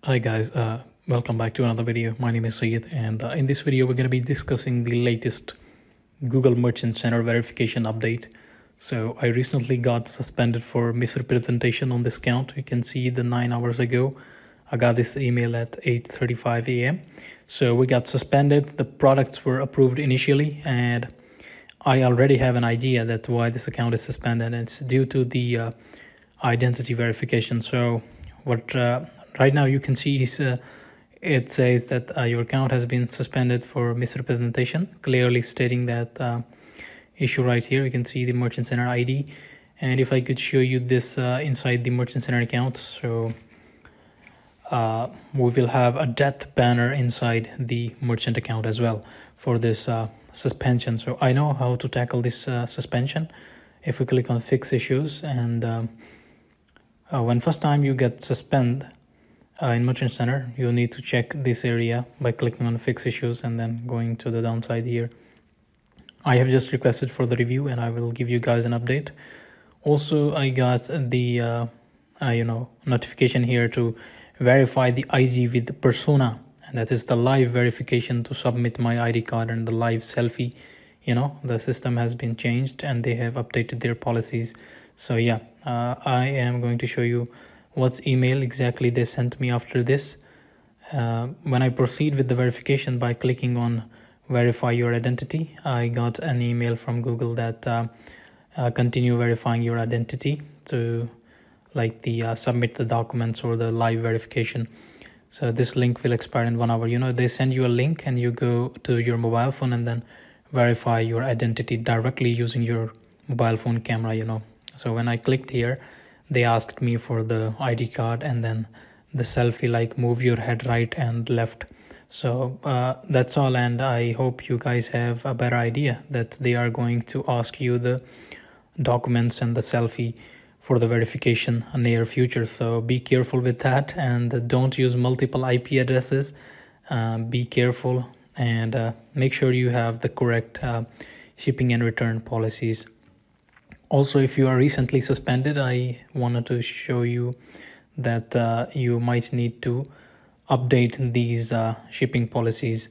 Hi guys, welcome back to another video. My name is Syed, and in this video we're going to be discussing the latest Google Merchant Center verification update. So I recently got suspended for misrepresentation on this account. You can see the 9 hours ago I got this email at 8:35 a.m. So we got suspended. The products were approved initially, and I already have an idea that why this account is suspended. It's due to the identity verification. So what right now you can see is it says that your account has been suspended for misrepresentation, clearly stating that issue right here. You can see the Merchant Center ID, and if I could show you this inside the Merchant Center account, so we will have a death banner inside the merchant account as well for this suspension. So I know how to tackle this suspension. If we click on fix issues, and when first time you get suspended in Merchant Center, you need to check this area by clicking on fix issues and then going to the downside here. I have just requested for the review, and I will give you guys an update. Also, I got the notification here to verify the ID with the persona, and that is the live verification to submit my ID card and the live selfie. The system has been changed and they have updated their policies. So yeah, I am going to show you what email exactly they sent me after this. When I proceed with the verification by clicking on verify your identity, I got an email from Google that continue verifying your identity to like the submit the documents or the live verification. So this link will expire in 1 hour. They send you a link and you go to your mobile phone and then verify your identity directly using your mobile phone camera. So when I clicked here, they asked me for the ID card and then the selfie, like move your head right and left. So that's all, and I hope you guys have a better idea that they are going to ask you the documents and the selfie for the verification in the near future. So be careful with that, and don't use multiple IP addresses. Be careful, and make sure you have the correct shipping and return policies. Also, if you are recently suspended, I wanted to show you that you might need to update these shipping policies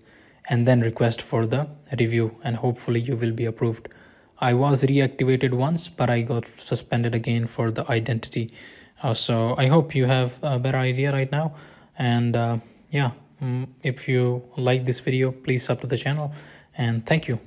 and then request for the review, and hopefully you will be approved. I was reactivated once, but I got suspended again for the identity. So I hope you have a better idea right now. And yeah, if you like this video, please sub to the channel, and thank you.